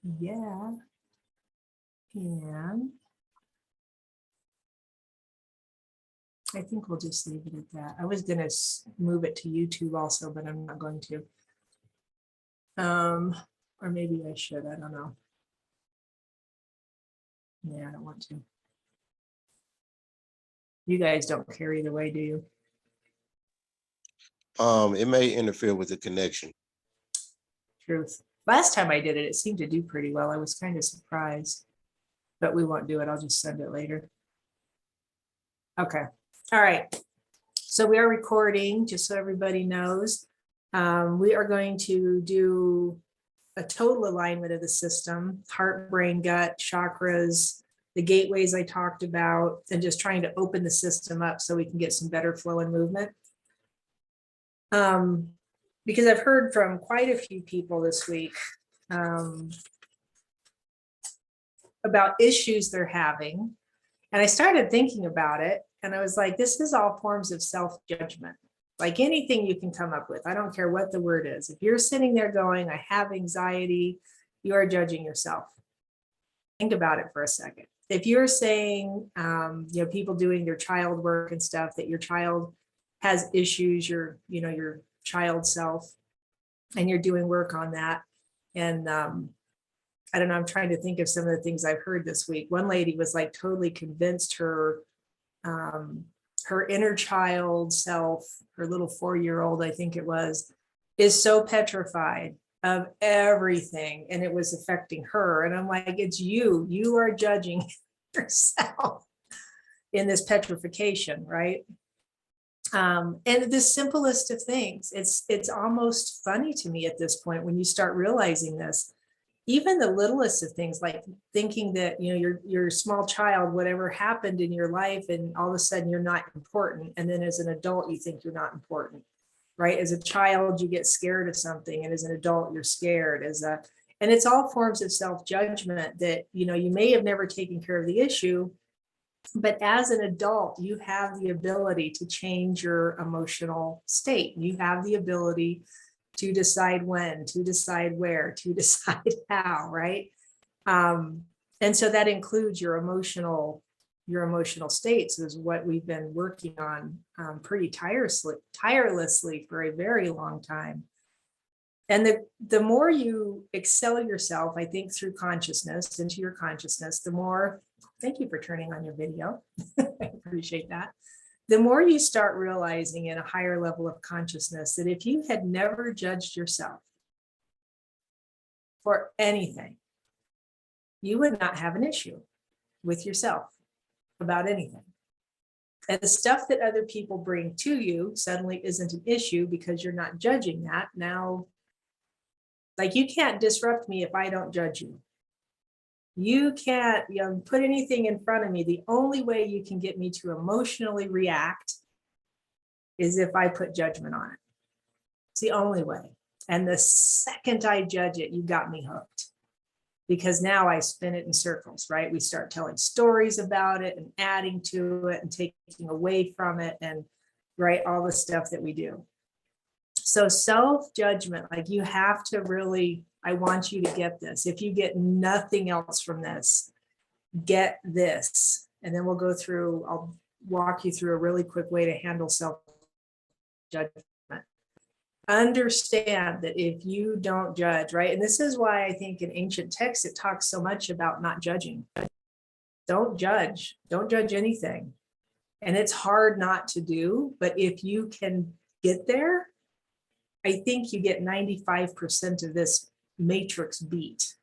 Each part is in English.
Yeah. And I think we'll just leave it at that. I was going to move it to YouTube also, but I'm not going to. Or maybe I should, I don't know. Yeah, I don't want to. You guys don't care either way, do you? It may interfere with the connection. Truth. Last time I did it, it seemed to do pretty well. I was kind of surprised, but we won't do it. I'll just send it later. Okay. All right. So we are recording, just so everybody knows. We are going to do a total alignment of the system, heart, brain, gut, chakras, the gateways I talked about, and just trying to open the system up so we can get some better flow and movement. Because I've heard from quite a few people this week about issues they're having. And I started thinking about it, and I was like, this is all forms of self-judgment. Like anything you can come up with. I don't care what the word is. If you're sitting there going, I have anxiety, you are judging yourself. Think about it for a second. If you're saying, people doing their child work and stuff, that your child has issues, your child self, and you're doing work on that. And I don't know, I'm trying to think of some of the things I've heard this week. One lady was like totally convinced her inner child self, her little 4-year-old, I think it was, is so petrified of everything, and it was affecting her. And I'm like, it's you are judging yourself in this petrification, right? And the simplest of things, it's almost funny to me at this point when you start realizing this. Even the littlest of things, like thinking that your small child, whatever happened in your life, and all of a sudden you're not important, and then as an adult you think you're not important, right? As a child you get scared of something, and as an adult you're scared. And it's all forms of self-judgment that you may have never taken care of the issue, but as an adult you have the ability to change your emotional state. You have the ability to decide when, to decide where, to decide how, right? And so that includes your emotional states, is what we've been working on pretty tirelessly for a very long time. And the more you excel yourself, I think, through consciousness, into your consciousness, the more, thank you for turning on your video. I appreciate that. The more you start realizing in a higher level of consciousness that if you had never judged yourself for anything, you would not have an issue with yourself about anything. And the stuff that other people bring to you suddenly isn't an issue because you're not judging that. Now, like, you can't disrupt me if I don't judge you. You can't put anything in front of me. The only way you can get me to emotionally react is if I put judgment on it. It's the only way. And the second I judge it, you got me hooked. Because now I spin it in circles, right? We start telling stories about it and adding to it and taking away from it, and right, all the stuff that we do. So self-judgment, like, you have to really, I want you to get this. If you get nothing else from this, get this. And then I'll walk you through a really quick way to handle self-judgment. Understand that if you don't judge, right? And this is why I think in ancient texts, it talks so much about not judging. Don't judge anything. And it's hard not to do, but if you can get there, I think you get 95% of this matrix beat.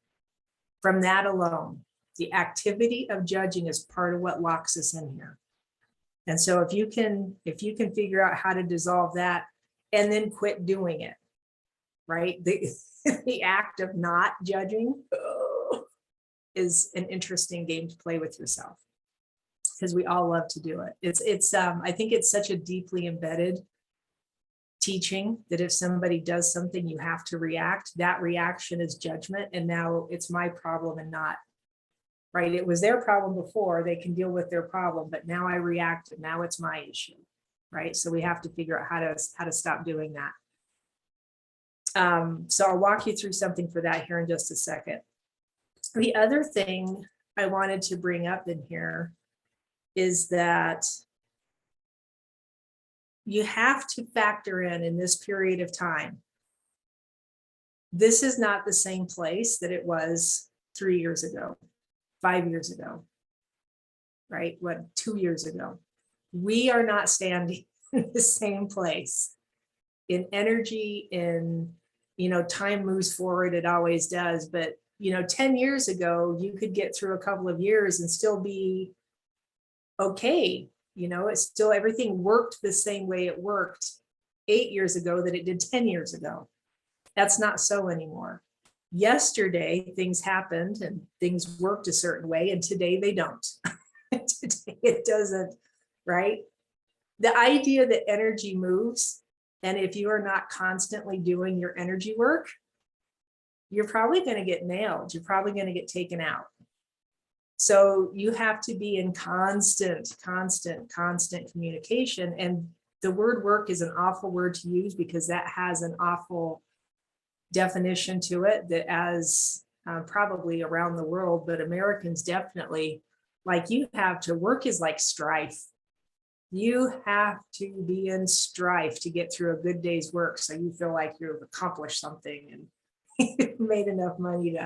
From that alone, the activity of judging is part of what locks us in here. And so if you can figure out how to dissolve that and then quit doing it, right? The act of not judging is an interesting game to play with yourself, because we all love to do it. I think it's such a deeply embedded teaching that if somebody does something, you have to react. That reaction is judgment, and now it's my problem and not, right? It was their problem before, they can deal with their problem, but now I react and now it's my issue, right? So we have to figure out how to stop doing that. So I'll walk you through something for that here in just a second. The other thing I wanted to bring up in here is that you have to factor in this period of time. This is not the same place that it was 3 years ago, 5 years ago, right? What, 2 years ago? We are not standing in the same place in energy, in, time moves forward, it always does. But, 10 years ago, you could get through a couple of years and still be okay. It's still, everything worked the same way it worked 8 years ago that it did 10 years ago. That's not so anymore. Yesterday, things happened and things worked a certain way, and today they don't. Today it doesn't, right? The idea that energy moves, and if you are not constantly doing your energy work, you're probably going to get nailed. You're probably going to get taken out. So you have to be in constant communication. And the word work is an awful word to use because that has an awful definition to it that, as probably around the world, but Americans definitely, like, you have to work is like strife. You have to be in strife to get through a good day's work, so you feel like you've accomplished something and you've made enough money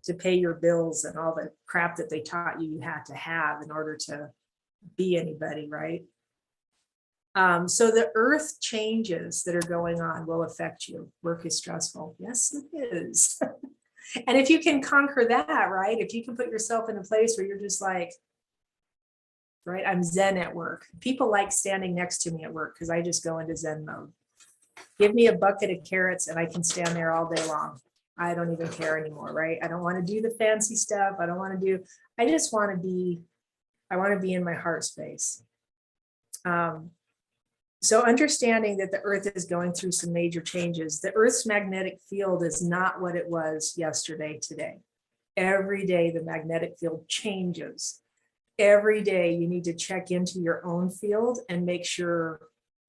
to pay your bills and all the crap that they taught you had to have in order to be anybody, right? So the earth changes that are going on will affect you. Work is stressful. Yes, it is. And if you can conquer that, right? If you can put yourself in a place where you're just like, right, I'm Zen at work. People like standing next to me at work because I just go into Zen mode. Give me a bucket of carrots and I can stand there all day long. I don't even care anymore, right? I don't want to do the fancy stuff. I just want to be in my heart space. So understanding that the earth is going through some major changes. The earth's magnetic field is not what it was yesterday, today. Every day the magnetic field changes. Every day you need to check into your own field and make sure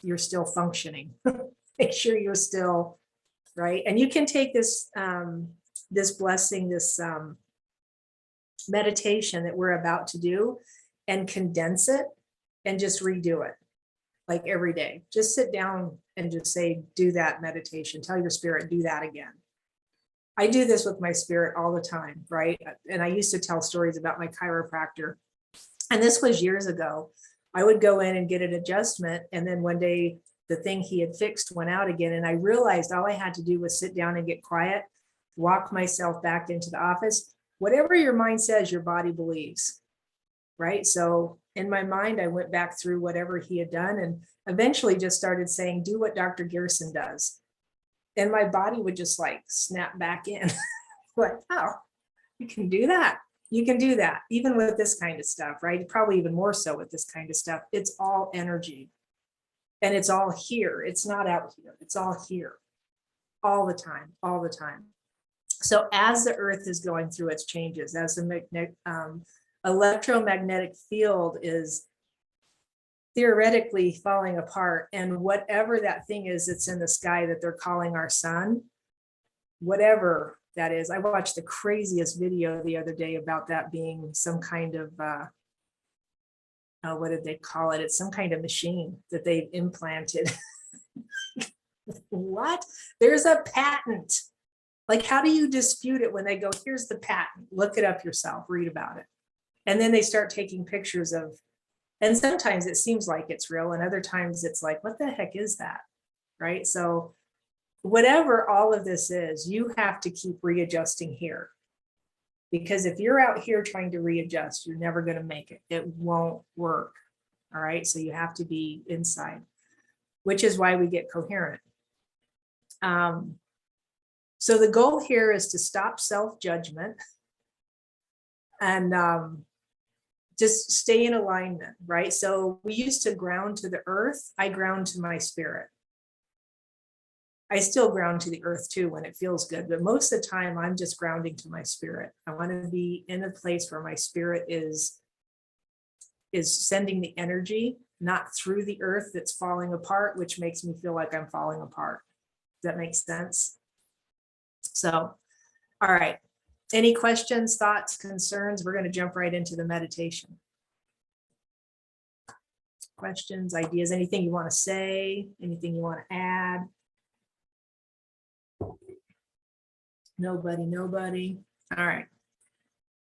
you're still functioning. Make sure you're still, right? And you can take this, this blessing, this meditation that we're about to do and condense it and just redo it. Like every day, just sit down and just say, do that meditation. Tell your spirit, do that again. I do this with my spirit all the time, right? And I used to tell stories about my chiropractor. And this was years ago. I would go in and get an adjustment. And then one day the thing he had fixed went out again. And I realized all I had to do was sit down and get quiet, walk myself back into the office. Whatever your mind says, your body believes, right? So in my mind, I went back through whatever he had done and eventually just started saying, do what Dr. Gerson does. And my body would just like snap back in. Like, oh, you can do that. You can do that. Even with this kind of stuff, right? Probably even more so with this kind of stuff. It's all energy. And it's all here. It's not out here. It's all here. All the time, all the time. So as the earth is going through its changes, as the electromagnetic field is theoretically falling apart, and whatever that thing is that's in the sky that they're calling our sun, whatever that is. I watched the craziest video the other day about that being some kind of what did they call it? It's some kind of machine that they've implanted. What? There's a patent. Like, how do you dispute it when they go, here's the patent, look it up yourself, read about it. And then they start taking pictures of, and sometimes it seems like it's real, and other times it's like, what the heck is that? Right? So whatever all of this is, you have to keep readjusting here. Because if you're out here trying to readjust, you're never going to make it. It won't work. All right. So you have to be inside, which is why we get coherent. So the goal here is to stop self-judgment and just stay in alignment, right? So we used to ground to the earth. I ground to my spirit. I still ground to the earth too when it feels good, but most of the time I'm just grounding to my spirit. I want to be in a place where my spirit is sending the energy, not through the earth that's falling apart, which makes me feel like I'm falling apart. Does that make sense? So, all right. Any questions, thoughts, concerns? We're going to jump right into the meditation. Questions, ideas, anything you want to say, anything you want to add? Nobody. All right.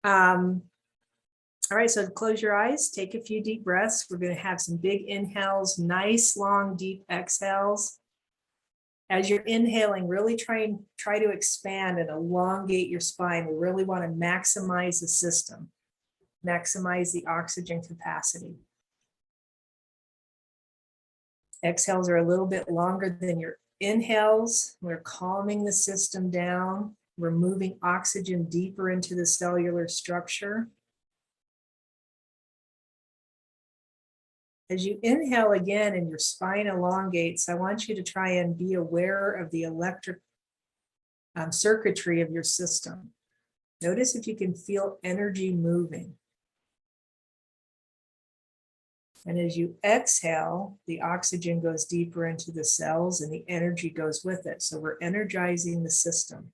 All right, so close your eyes, take a few deep breaths. We're going to have some big inhales, nice, long, deep exhales. As you're inhaling, really try to expand and elongate your spine. We really want to maximize the system, maximize the oxygen capacity. Exhales are a little bit longer than your inhales. We're calming the system down. We're moving oxygen deeper into the cellular structure. As you inhale again and your spine elongates, I want you to try and be aware of the electric circuitry of your system. Notice if you can feel energy moving. And as you exhale, the oxygen goes deeper into the cells and the energy goes with it. So we're energizing the system.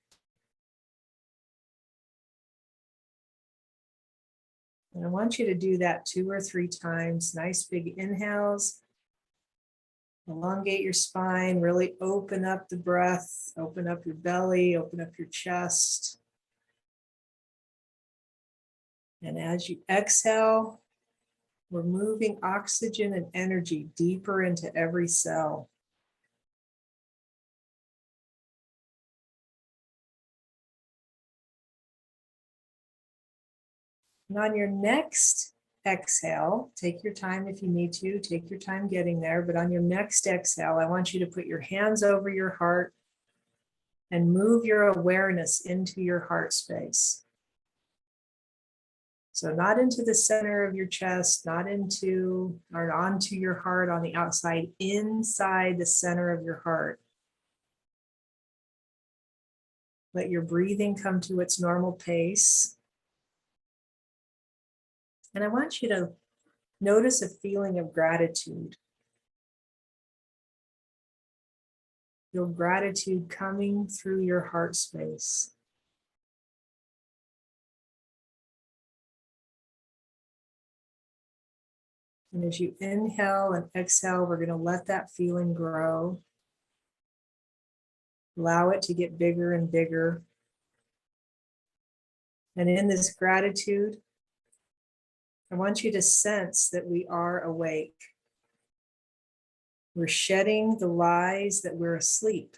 And I want you to do that 2 or 3 times. Nice big inhales. Elongate your spine, really open up the breath, open up your belly, open up your chest. And as you exhale, we're moving oxygen and energy deeper into every cell. And on your next exhale, take your time if you need to, take your time getting there, but on your next exhale, I want you to put your hands over your heart and move your awareness into your heart space. So not into the center of your chest, not into or onto your heart on the outside, inside the center of your heart. Let your breathing come to its normal pace. And I want you to notice a feeling of gratitude. Feel gratitude coming through your heart space. And as you inhale and exhale, we're going to let that feeling grow. Allow it to get bigger and bigger. And in this gratitude, I want you to sense that we are awake. We're shedding the lies that we're asleep.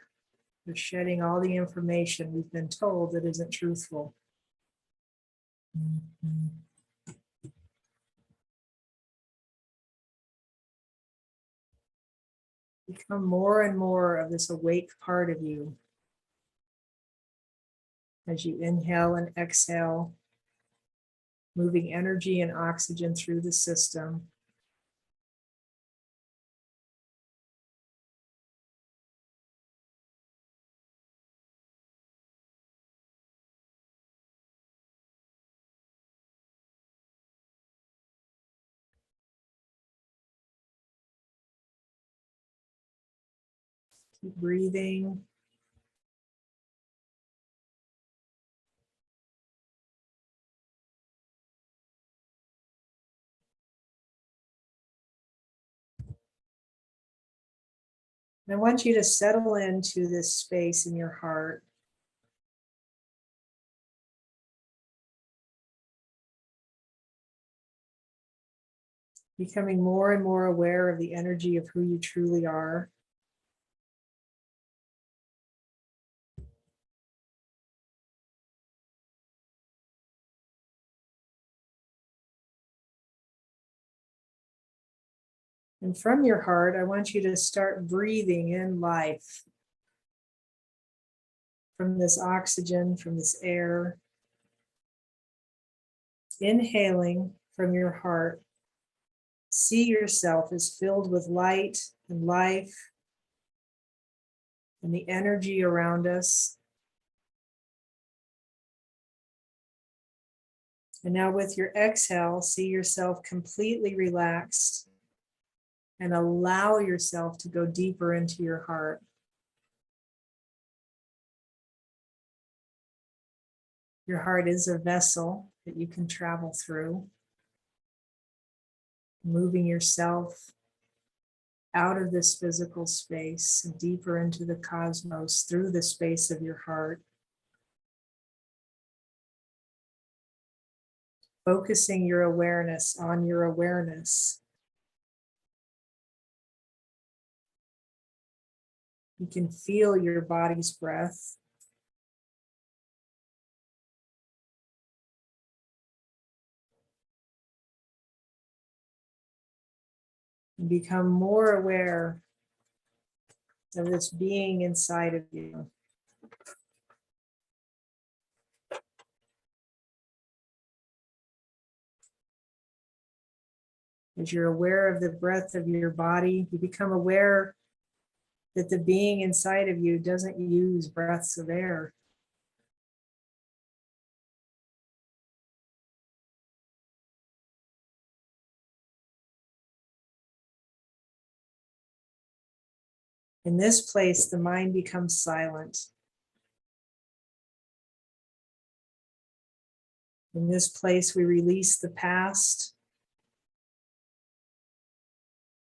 We're shedding all the information we've been told that isn't truthful. Become more and more of this awake part of you as you inhale and exhale, moving energy and oxygen through the system. Keep breathing. I want you to settle into this space in your heart. Becoming more and more aware of the energy of who you truly are. And from your heart, I want you to start breathing in life from this oxygen, from this air. Inhaling from your heart. See yourself as filled with light and life and the energy around us. And now with your exhale, see yourself completely relaxed and allow yourself to go deeper into your heart. Your heart is a vessel that you can travel through, moving yourself out of this physical space and deeper into the cosmos through the space of your heart. Focusing your awareness on your awareness. You can feel your body's breath. And become more aware of this being inside of you. As you're aware of the breath of your body, you become aware that the being inside of you doesn't use breaths of air. In this place, the mind becomes silent. In this place, we release the past,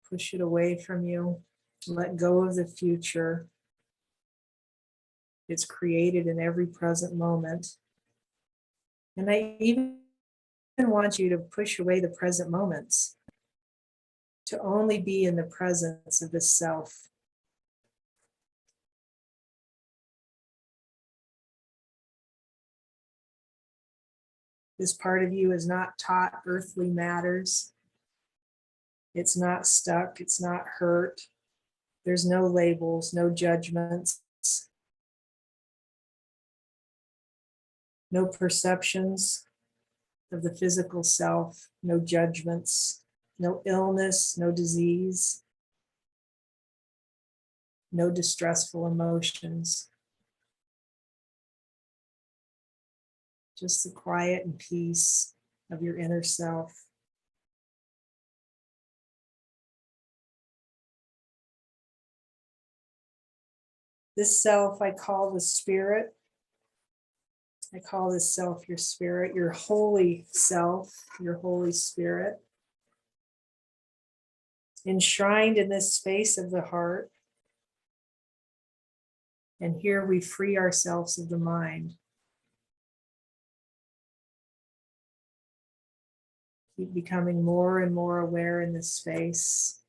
push it away from you, let go of the future. It's created in every present moment. And I even want you to push away the present moments, to only be in the presence of the self. This part of you is not taught earthly matters. It's not stuck, it's not hurt. There's no labels, no judgments, no perceptions of the physical self, no judgments, no illness, no disease, no distressful emotions. Just the quiet and peace of your inner self. This self I call the spirit. I call this self your spirit, your holy self, your Holy Spirit. Enshrined in this space of the heart. And here we free ourselves of the mind. Keep becoming more and more aware in this space.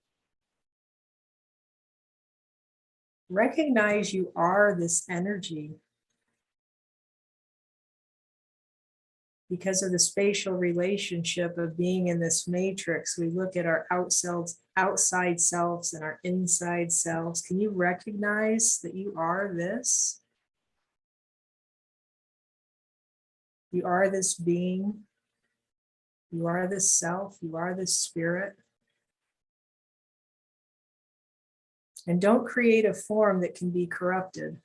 Recognize you are this energy. Because of the spatial relationship of being in this matrix, we look at our outside selves and our inside selves. Can you recognize that you are this? You are this being. You are this self. You are this spirit. And don't create a form that can be corrupted.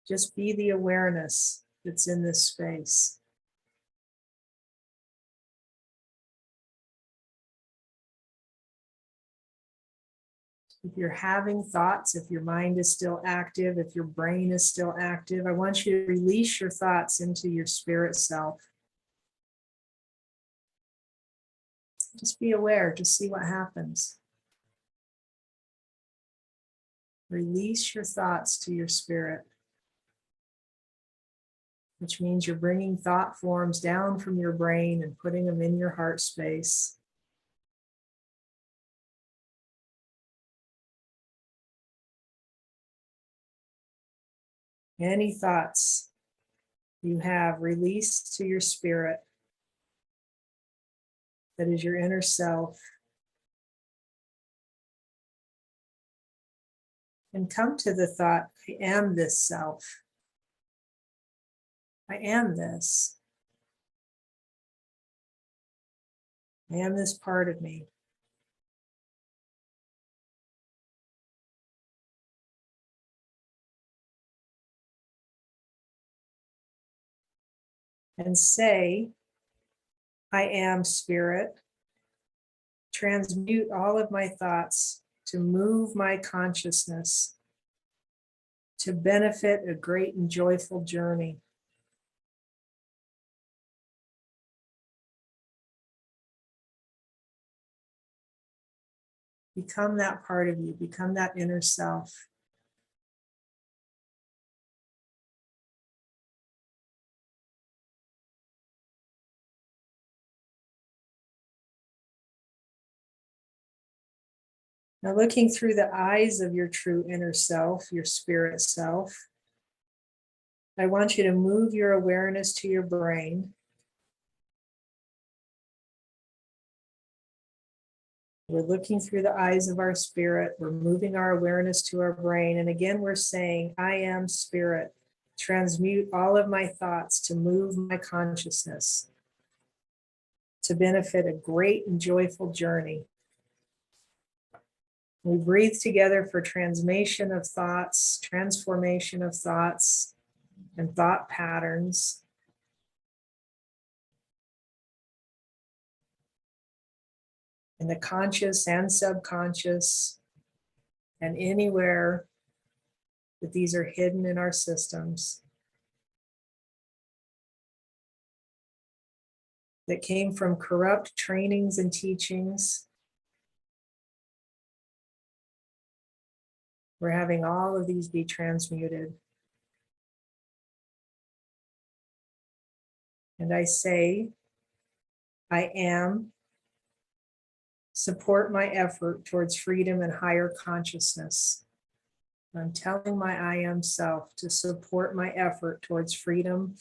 Just be the awareness that's in this space. If you're having thoughts, if your mind is still active, if your brain is still active, I want you to release your thoughts into your spirit self. Just be aware, just see what happens. Release your thoughts to your spirit, which means you're bringing thought forms down from your brain and putting them in your heart space. Any thoughts you have, released to your spirit. That is your inner self. And come to the thought, I am this self. I am this. I am this part of me. And say, I am spirit. Transmute all of my thoughts to move my consciousness to benefit a great and joyful journey. Become that part of you, become that inner self. Now, looking through the eyes of your true inner self, your spirit self, I want you to move your awareness to your brain. We're looking through the eyes of our spirit. We're moving our awareness to our brain. And again, we're saying, I am spirit. Transmute all of my thoughts to move my consciousness to benefit a great and joyful journey. We breathe together for transformation of thoughts, and thought patterns. In the conscious and subconscious, and anywhere that these are hidden in our systems, that came from corrupt trainings and teachings. We're having all of these be transmuted. And I say, I am, support my effort towards freedom and higher consciousness. I'm telling my I am self to support my effort towards freedom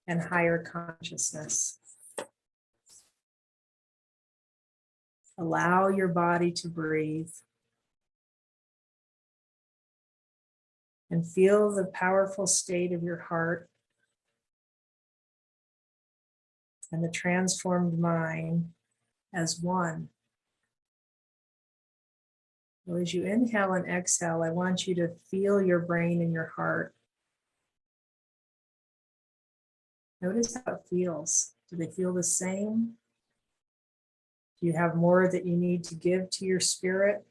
and higher consciousness. Allow your body to breathe and feel the powerful state of your heart and the transformed mind as one. So as you inhale and exhale, I want you to feel your brain and your heart. Notice how it feels. Do they feel the same? Do you have more that you need to give to your spirit?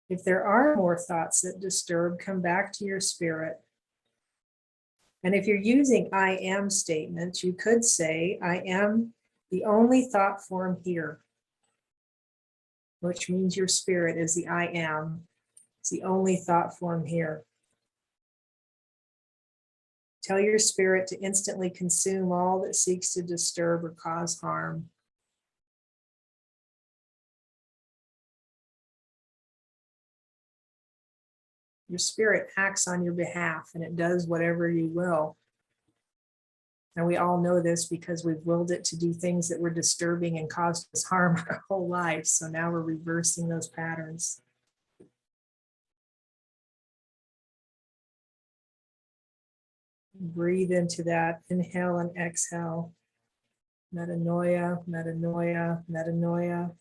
If there are more thoughts that disturb, come back to your spirit. And if you're using I am statements, you could say, I am the only thought form here, which means your spirit is the I am. It's the only thought form here. Tell your spirit to instantly consume all that seeks to disturb or cause harm. Your spirit acts on your behalf and it does whatever you will. And we all know this because we've willed it to do things that were disturbing and caused us harm our whole life. So now we're reversing those patterns. Breathe into that. Inhale and exhale. Metanoia, metanoia, metanoia.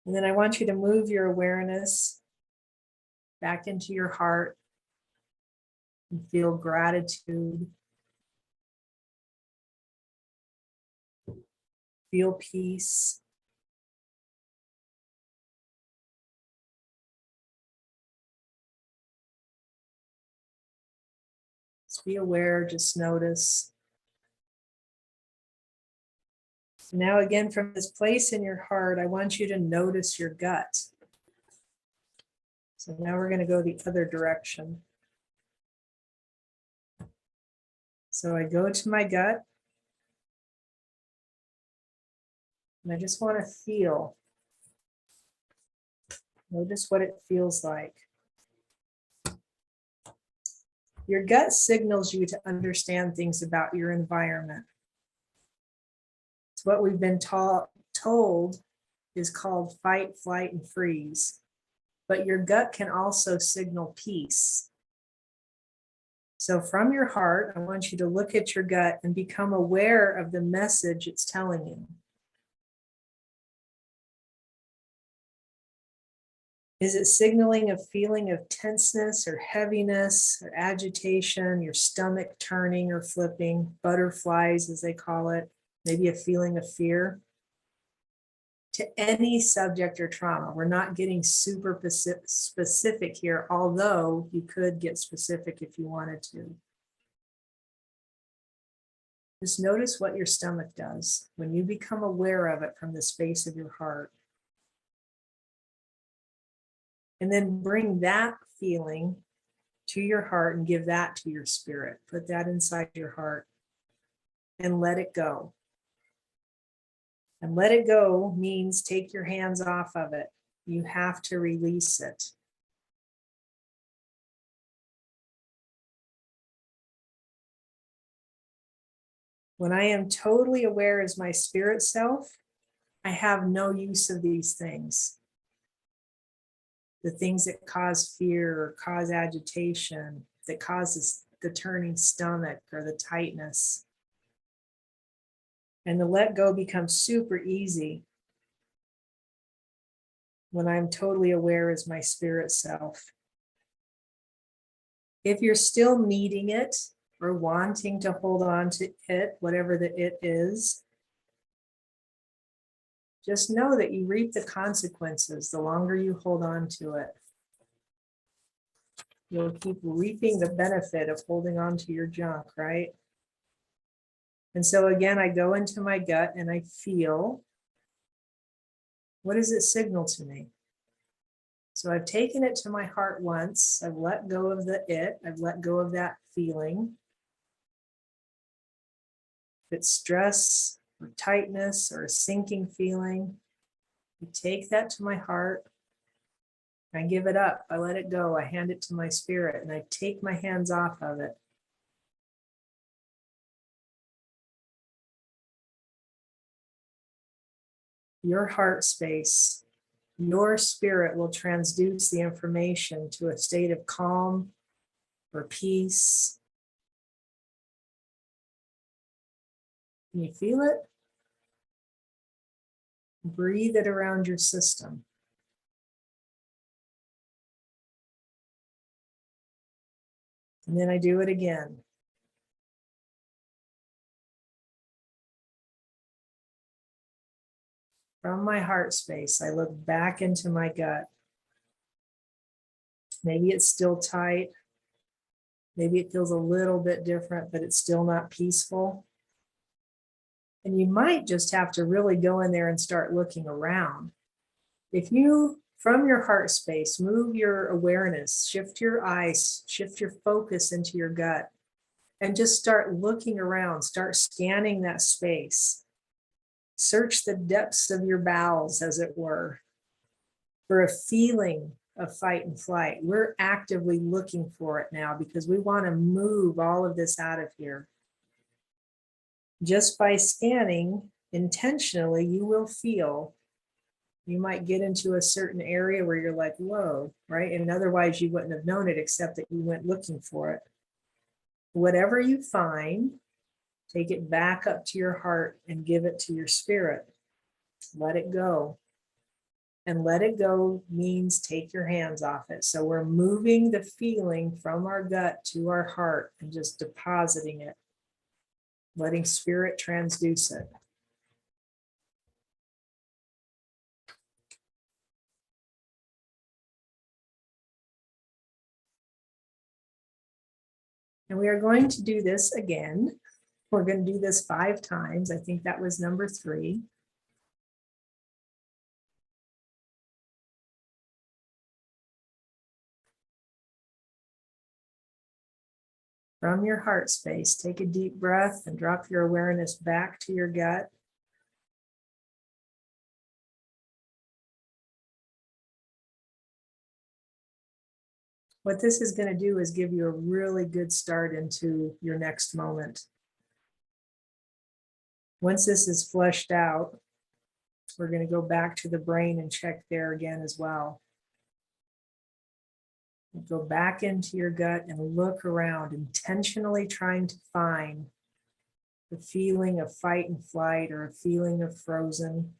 And then I want you to move your awareness back into your heart and feel gratitude. Feel peace. Just be aware, just notice. Now again, from this place in your heart, I want you to notice your gut. So now we're going to go the other direction. So I go to my gut. And I just want to feel. Notice what it feels like. Your gut signals you to understand things about your environment. It's what we've been told is called fight, flight, and freeze. But your gut can also signal peace. So from your heart, I want you to look at your gut and become aware of the message it's telling you. Is it signaling a feeling of tenseness or heaviness or agitation, your stomach turning or flipping, butterflies as they call it, maybe a feeling of fear? To any subject or trauma, we're not getting super specific here, although you could get specific if you wanted to. Just notice what your stomach does when you become aware of it from the space of your heart. And then bring that feeling to your heart and give that to your spirit. Put that inside your heart and let it go. And let it go means take your hands off of it. You have to release it. When I am totally aware as my spirit self, I have no use of these things. The things that cause fear or cause agitation, that causes the turning stomach or the tightness. And the let go becomes super easy when I'm totally aware as my spirit self. If you're still needing it or wanting to hold on to it, whatever the it is, just know that you reap the consequences the longer you hold on to it. You'll keep reaping the benefit of holding on to your junk, right? And so again, I go into my gut and I feel, what does it signal to me? So I've taken it to my heart once. I've let go of the it. I've let go of that feeling. If it's stress or tightness or a sinking feeling, I take that to my heart. I give it up. I let it go. I hand it to my spirit and I take my hands off of it. Your heart space, your spirit will transduce the information to a state of calm or peace. Can you feel it? Breathe it around your system. And then I do it again. From my heart space, I look back into my gut. Maybe it's still tight. Maybe it feels a little bit different, but it's still not peaceful. And you might just have to really go in there and start looking around. If you, from your heart space, move your awareness, shift your eyes, shift your focus into your gut, and just start looking around, start scanning that space. Search the depths of your bowels, as it were, for a feeling of fight and flight. We're actively looking for it now because we want to move all of this out of here. Just by scanning intentionally, you will feel, you might get into a certain area where you're like, whoa, right? And otherwise you wouldn't have known it except that you went looking for it. Whatever you find, take it back up to your heart and give it to your spirit. Let it go. And let it go means take your hands off it. So we're moving the feeling from our gut to our heart and just depositing it, letting spirit transduce it. And we are going to do this again. We're going to do this 5 times. I think that was number 3. From your heart space, take a deep breath and drop your awareness back to your gut. What this is going to do is give you a really good start into your next moment. Once this is flushed out, we're going to go back to the brain and check there again as well. Go back into your gut and look around, intentionally trying to find the feeling of fight and flight or a feeling of frozen.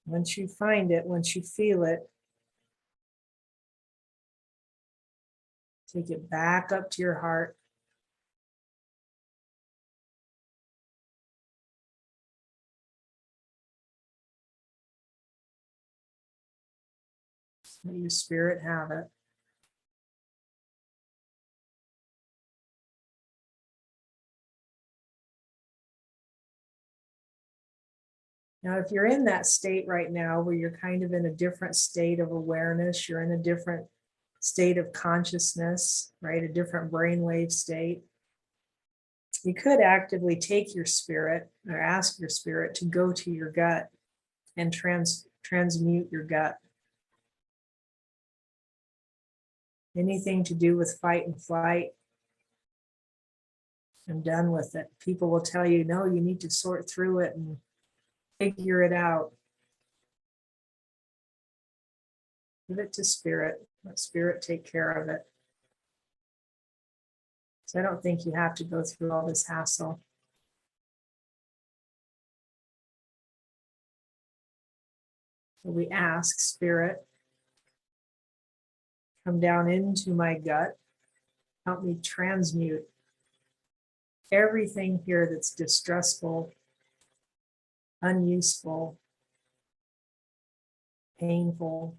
Once you find it, once you feel it, take it back up to your heart. Let your spirit have it. Now, if you're in that state right now where you're kind of in a different state of awareness, you're in a different state of consciousness, right? A different brainwave state. You could actively take your spirit or ask your spirit to go to your gut and transmute your gut. Anything to do with fight and flight, I'm done with it. People will tell you, no, you need to sort through it and figure it out. Give it to spirit. Let spirit take care of it. So I don't think you have to go through all this hassle. So we ask spirit, come down into my gut, help me transmute everything here that's distressful, unuseful, painful.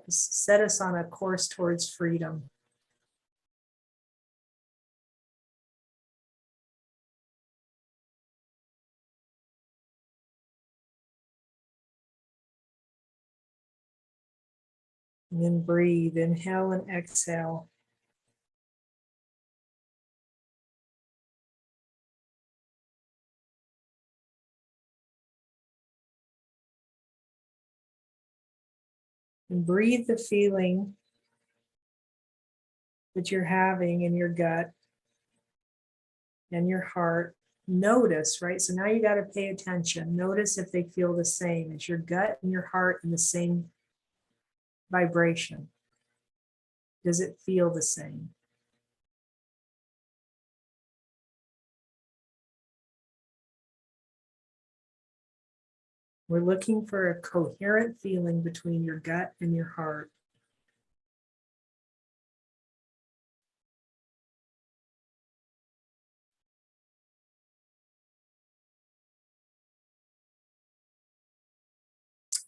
Set us on a course towards freedom. And then breathe, inhale and exhale. And breathe the feeling that you're having in your gut and your heart. Notice, right? So now you got to pay attention. Notice if they feel the same. Is your gut and your heart in the same vibration? Does it feel the same? We're looking for a coherent feeling between your gut and your heart.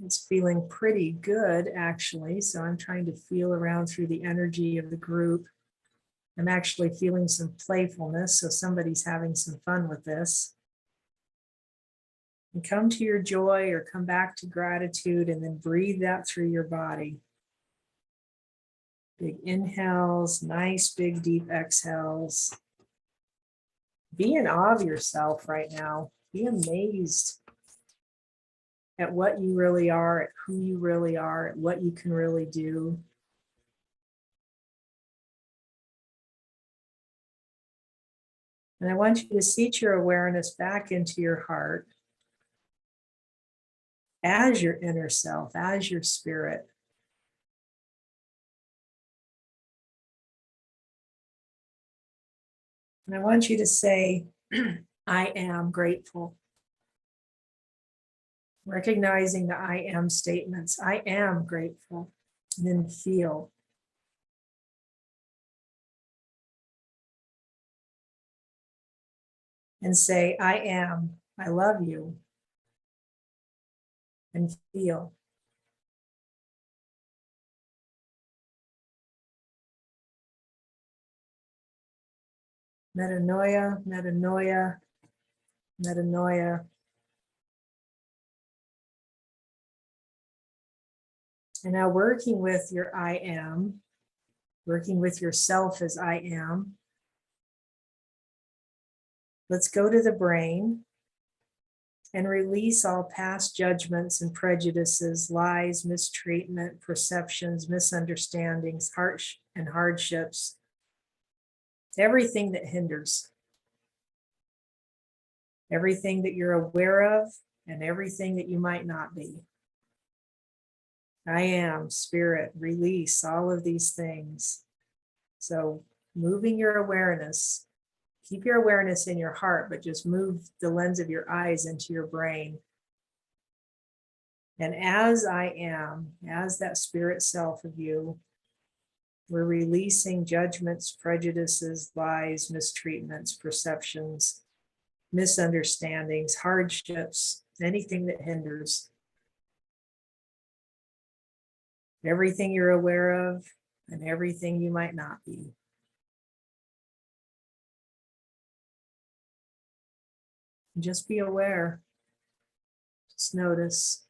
It's feeling pretty good, actually. So I'm trying to feel around through the energy of the group. I'm actually feeling some playfulness, so somebody's having some fun with this. And come to your joy or come back to gratitude and then breathe that through your body. Big inhales, nice big deep exhales. Be in awe of yourself right now. Be amazed at what you really are, at who you really are, at what you can really do. And I want you to seat your awareness back into your heart as your inner self, as your spirit. And I want you to say, I am grateful. Recognizing the I am statements. I am grateful. And then feel. And say, I am. I love you. And feel. Metanoia, metanoia, metanoia. And now working with your I am, working with yourself as I am. Let's go to the brain and release all past judgments and prejudices, lies, mistreatment, perceptions, misunderstandings, harsh and hardships, everything that hinders, everything that you're aware of, and everything that you might not be. I am, spirit, release all of these things. So moving your awareness, keep your awareness in your heart, but just move the lens of your eyes into your brain. And as I am, as that spirit self of you, We're releasing judgments, prejudices, lies, mistreatments, perceptions, misunderstandings, hardships, anything that hinders. Everything you're aware of and everything you might not be. Just be aware. Just notice.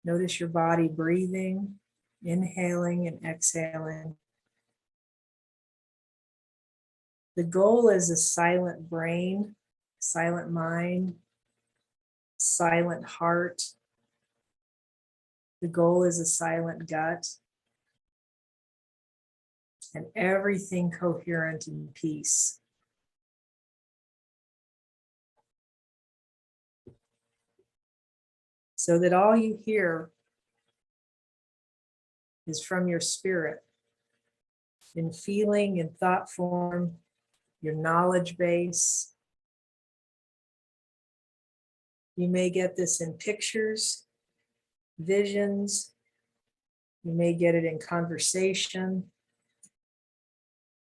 Notice your body breathing, inhaling and exhaling. The goal is a silent brain, silent mind, silent heart. The goal is a silent gut. And everything coherent in peace. So that all you hear is from your spirit, in feeling and thought form, your knowledge base. You may get this in pictures, visions. You may get it in conversation.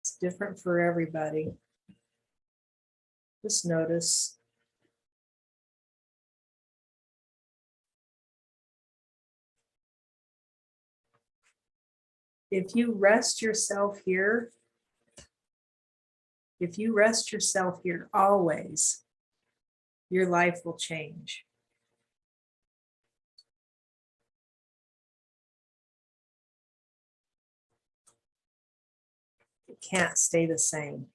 It's different for everybody. Just notice. If you rest yourself here, always, your life will change. It can't stay the same.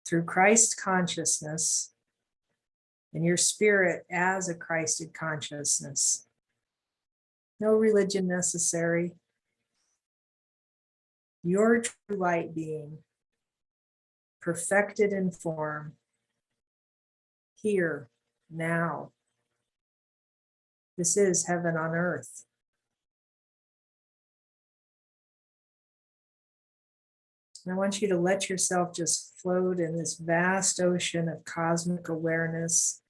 Through Christ consciousness and your spirit as a Christed consciousness. No religion necessary. Your true light being, perfected in form, here, now. This is heaven on earth. And I want you to let yourself just float in this vast ocean of cosmic awareness.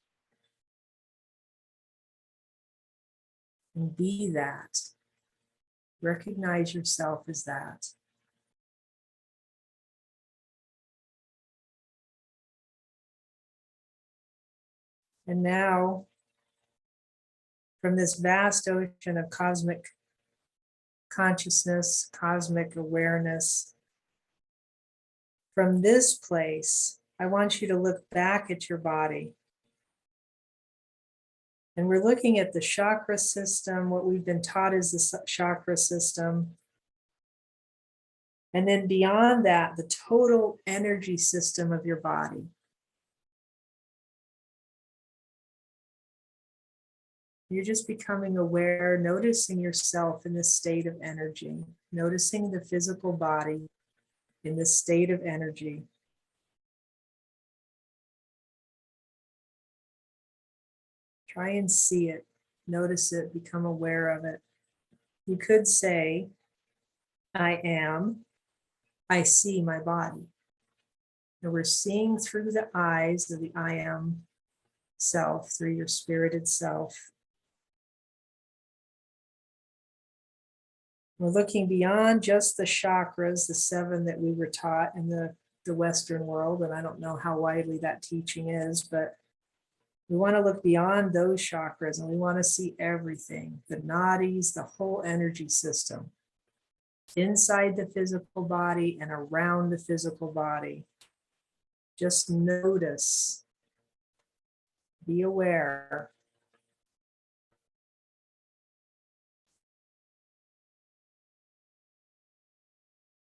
And be that. Recognize yourself as that. And now, from this vast ocean of cosmic consciousness, cosmic awareness, from this place, I want you to look back at your body. And we're looking at the chakra system, what we've been taught is the chakra system. And then beyond that, the total energy system of your body. You're just becoming aware, noticing yourself in this state of energy, noticing the physical body in this state of energy. Try and see it, notice it, become aware of it. You could say, I am, I see my body. And we're seeing through the eyes of the I am self, through your spirited self. We're looking beyond just the chakras, the 7 that we were taught in the Western world, and I don't know how widely that teaching is, but we want to look beyond those chakras and we want to see everything, the nadis, the whole energy system, inside the physical body and around the physical body. Just notice, be aware.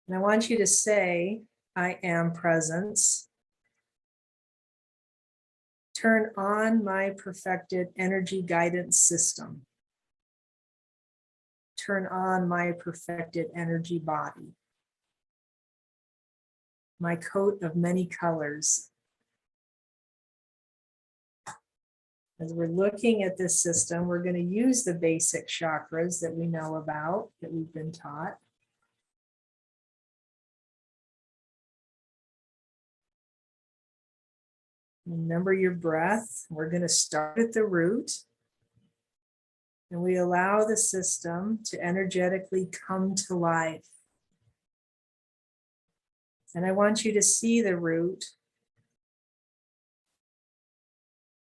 And I want you to say, I am presence. Turn on my perfected energy guidance system. Turn on my perfected energy body. My coat of many colors. As we're looking at this system, we're going to use the basic chakras that we know about, that we've been taught. Remember your breath. We're going to start at the root. And we allow the system to energetically come to life. And I want you to see the root.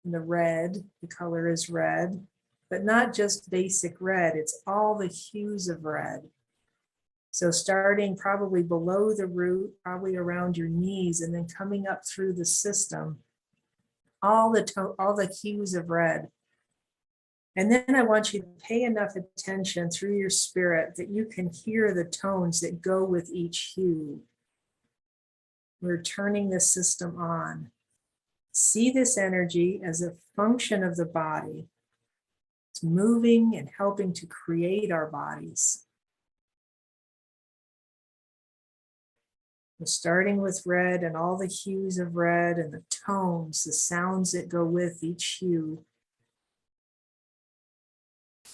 The red, the color is red, but not just basic red, it's all the hues of red. So starting probably below the root, probably around your knees, and then coming up through the system, all the hues of red. And then I want you to pay enough attention through your spirit that you can hear the tones that go with each hue. We're turning the system on. See this energy as a function of the body. It's moving and helping to create our bodies. We're starting with red and all the hues of red and the tones, the sounds that go with each hue.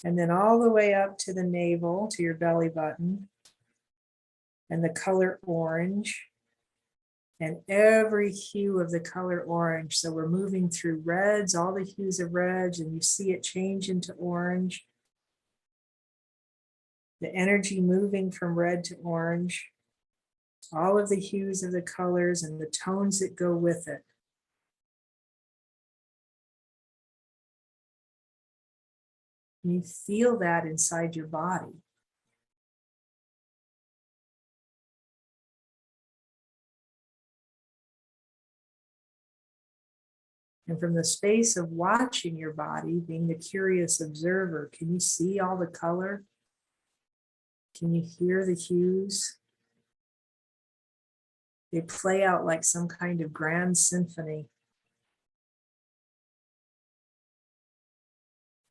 And then all the way up to the navel, to your belly button, and the color orange, and every hue of the color orange. So we're moving through reds, all the hues of reds, and you see it change into orange. The energy moving from red to orange, all of the hues of the colors and the tones that go with it. You feel that inside your body. And from the space of watching your body, being the curious observer, can you see all the color? Can you hear the hues? They play out like some kind of grand symphony.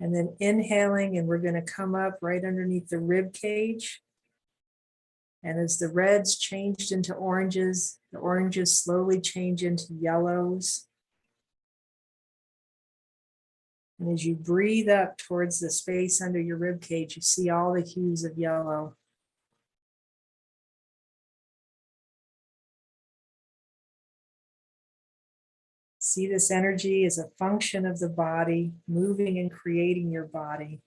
And then inhaling, and we're going to come up right underneath the rib cage. And as the reds changed into oranges, the oranges slowly change into yellows. And as you breathe up towards the space under your rib cage, you see all the hues of yellow. See this energy as a function of the body, moving and creating your body.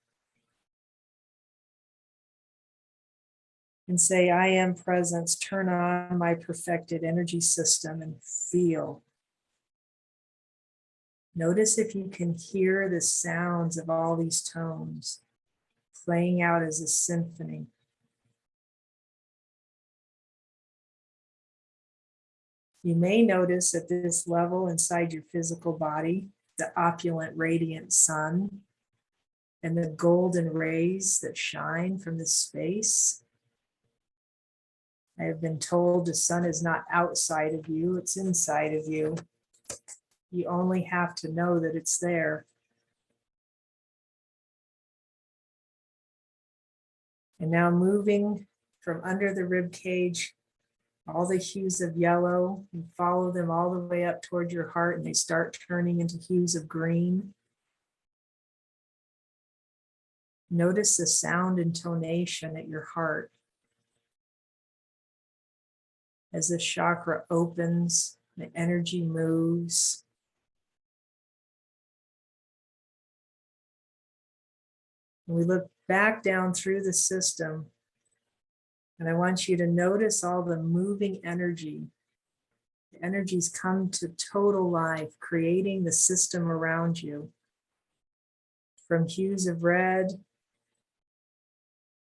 And say, I am presence, turn on my perfected energy system and feel. Notice if you can hear the sounds of all these tones playing out as a symphony. You may notice at this level inside your physical body, the opulent, radiant sun and the golden rays that shine from this space. I have been told the sun is not outside of you, it's inside of you. You only have to know that it's there. And now moving from under the rib cage, all the hues of yellow, and follow them all the way up toward your heart, and they start turning into hues of green. Notice the sound intonation at your heart as the chakra opens, the energy moves. And we look back down through the system, and I want you to notice all the moving energy. The energies come to total life, creating the system around you. From hues of red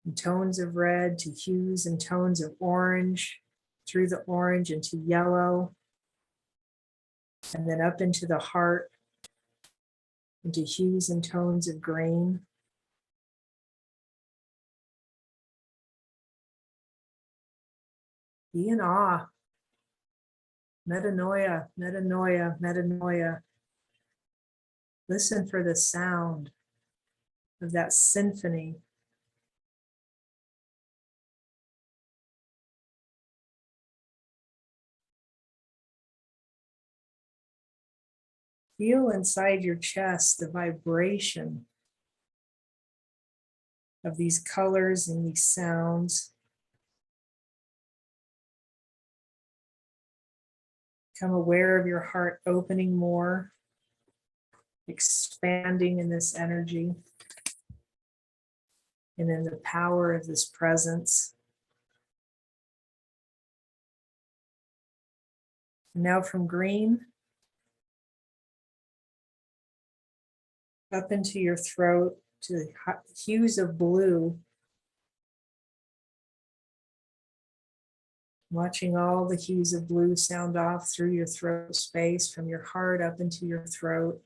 and tones of red to hues and tones of orange, through the orange into yellow, and then up into the heart, into hues and tones of green. Be in awe. Metanoia, metanoia, metanoia. Listen for the sound of that symphony. Feel inside your chest the vibration of these colors and these sounds. Become aware of your heart opening more, expanding in this energy. and in the power of this presence. Now from green up into your throat to the hues of blue, watching all the hues of blue sound off through your throat space, from your heart up into your throat.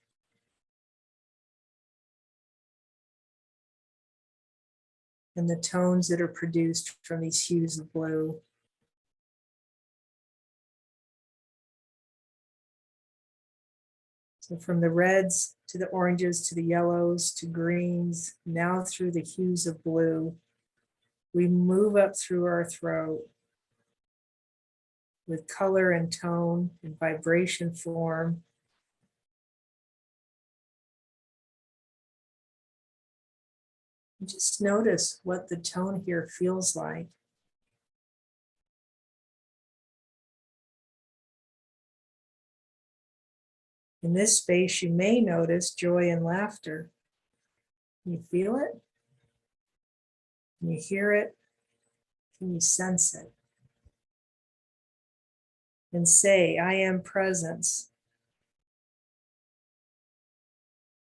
And the tones that are produced from these hues of blue. So from the reds to the oranges to the yellows to greens, now through the hues of blue, we move up through our throat with color and tone and vibration form. And just notice what the tone here feels like. In this space, you may notice joy and laughter. Can you feel it? Can you hear it? Can you sense it? And say, I am presence.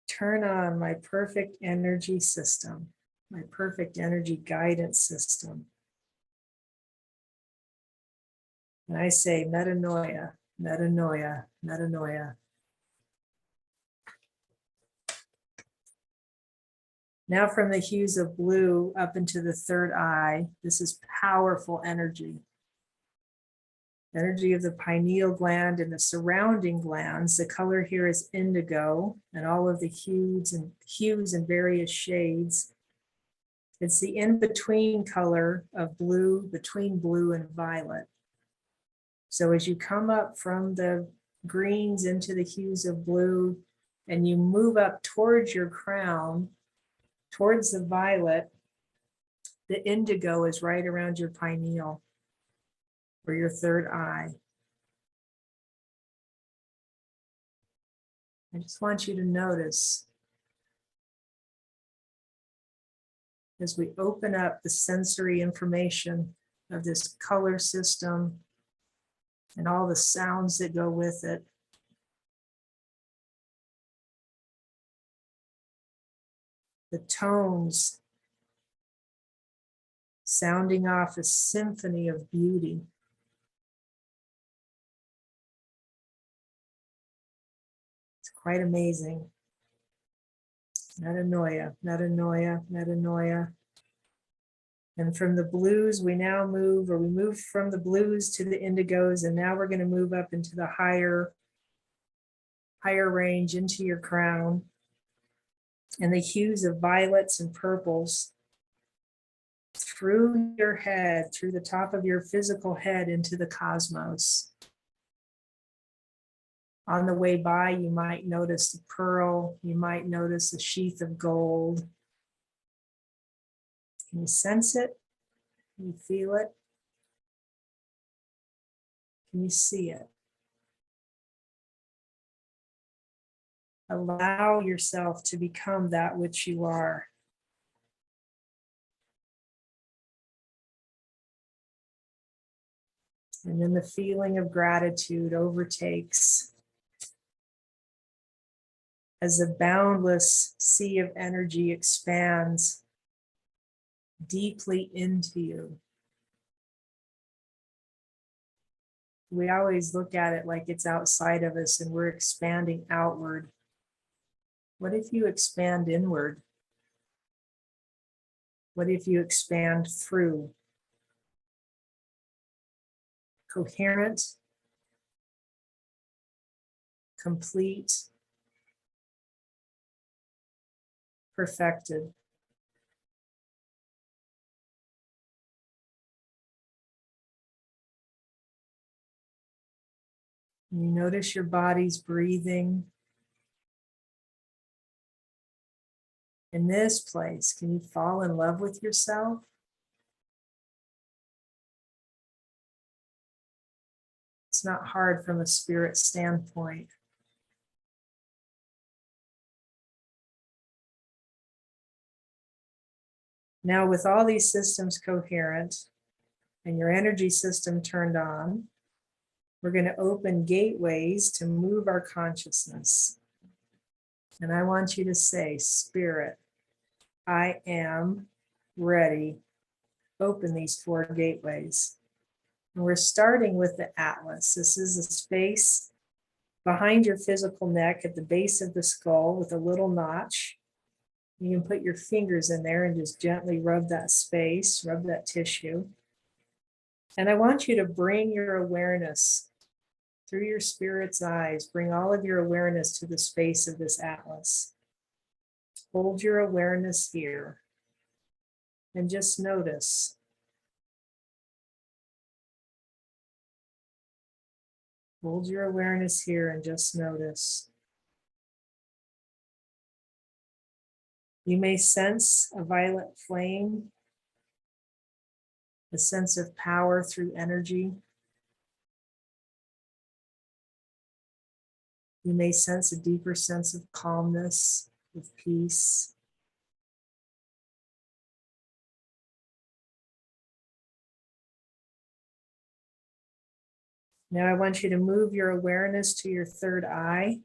Turn on my perfect energy system, my perfect energy guidance system. And I say, metanoia, metanoia, metanoia. Now from the hues of blue up into the third eye, this is powerful energy. Energy of the pineal gland and the surrounding glands. The color here is indigo, and all of the hues and various shades. It's the in-between color of blue, between blue and violet. So as you come up from the greens into the hues of blue, and you move up towards your crown, towards the violet, the indigo is right around your pineal, or your third eye. I just want you to notice as we open up the sensory information of this color system and all the sounds that go with it. The tones sounding off a symphony of beauty. Quite amazing. Metanoia, metanoia, metanoia. And from the blues, we move from the blues to the indigos, and now we're going to move up into the higher range into your crown. And the hues of violets and purples through your head, through the top of your physical head into the cosmos. On the way by, you might notice a pearl, you might notice a sheath of gold. Can you sense it? Can you feel it? Can you see it? Allow yourself to become that which you are. And then the feeling of gratitude overtakes as the boundless sea of energy expands deeply into you. We always look at it like it's outside of us and we're expanding outward. What if you expand inward? What if you expand through? Coherent, complete, perfected. You notice your body's breathing. In this place, can you fall in love with yourself? It's not hard from a spirit standpoint. Now, with all these systems coherent and your energy system turned on, we're going to open gateways to move our consciousness. And I want you to say, Spirit, I am ready. Open these 4 gateways. And we're starting with the Atlas. This is a space behind your physical neck at the base of the skull with a little notch. You can put your fingers in there and just gently rub that space, rub that tissue. And I want you to bring your awareness through your spirit's eyes, bring all of your awareness to the space of this Atlas. Hold your awareness here and just notice. Hold your awareness here and just notice. You may sense a violet flame, a sense of power through energy. You may sense a deeper sense of calmness, of peace. Now I want you to move your awareness to your third eye.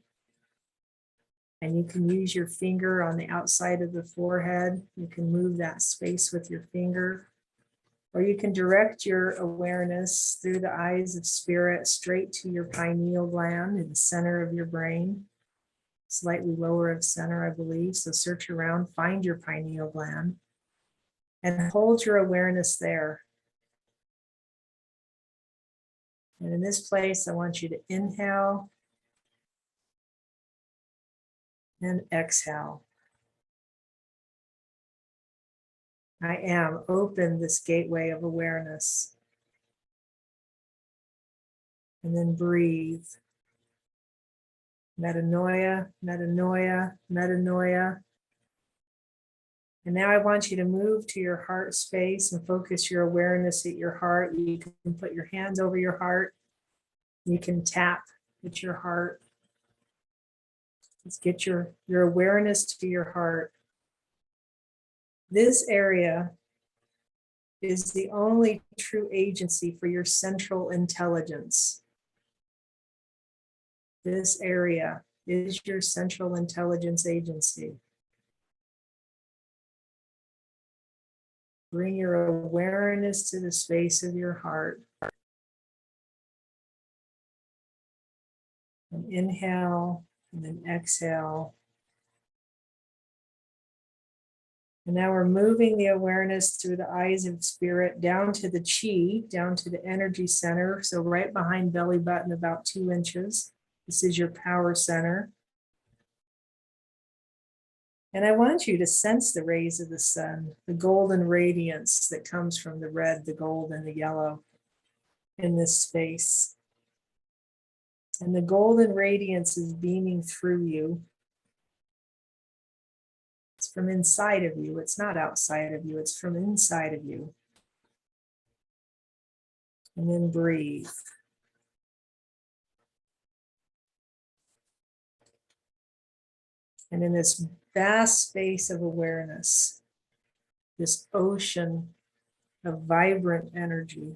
And you can use your finger on the outside of the forehead. You can move that space with your finger. Or you can direct your awareness through the eyes of spirit straight to your pineal gland in the center of your brain. Slightly lower of center, I believe. So search around, find your pineal gland, and hold your awareness there. And in this place, I want you to inhale and exhale. I am open this gateway of awareness. And then breathe. Metanoia, metanoia, metanoia. And now I want you to move to your heart space and focus your awareness at your heart. You can put your hands over your heart. You can tap at your heart. Let's get your awareness to your heart. This area is the only true agency for your central intelligence. This area is your central intelligence agency. Bring your awareness to the space of your heart. And inhale and then exhale. And now we're moving the awareness through the eyes of spirit down to the chi, down to the energy center. So right behind belly button, about 2 inches. This is your power center. And I want you to sense the rays of the sun, the golden radiance that comes from the red, the gold, and the yellow in this space. And the golden radiance is beaming through you. It's from inside of you. It's not outside of you. It's from inside of you. And then breathe. And in this vast space of awareness, this ocean of vibrant energy,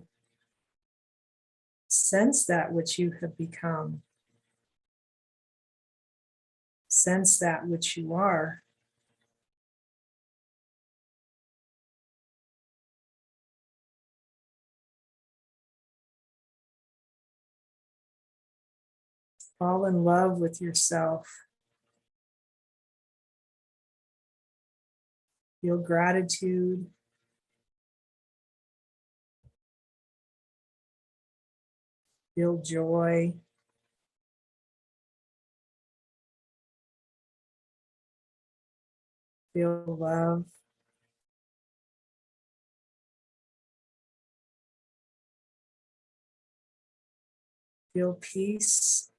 sense that which you have become. Sense that which you are. Fall in love with yourself. Feel gratitude. Feel joy. Feel love. Feel peace.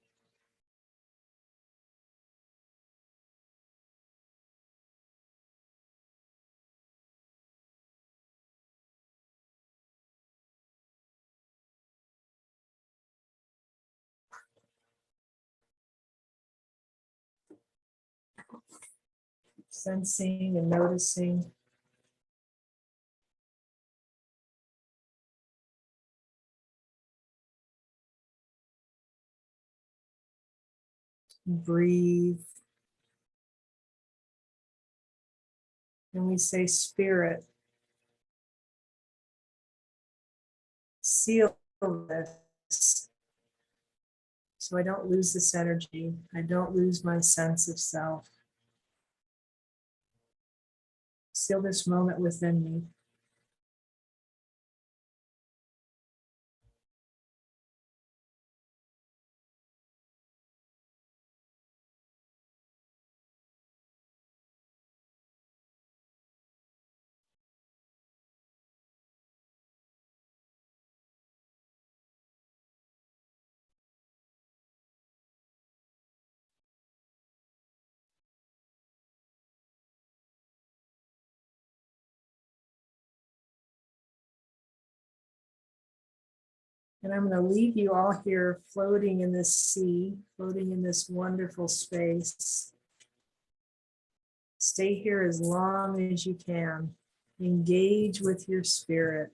Sensing and noticing Breathe. And we say, Spirit, seal this so I don't lose this energy. I don't lose my sense of self. Seal this moment within me. And I'm going to leave you all here floating in this sea, floating in this wonderful space. Stay here as long as you can. Engage with your spirit.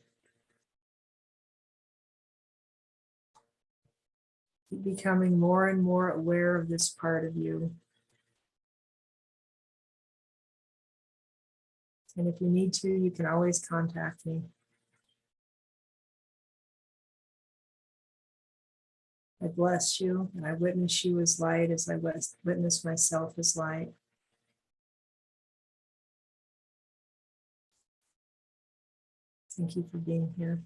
Keep becoming more and more aware of this part of you. And if you need to, you can always contact me. I bless you and I witness you as light as I witness myself as light. Thank you for being here.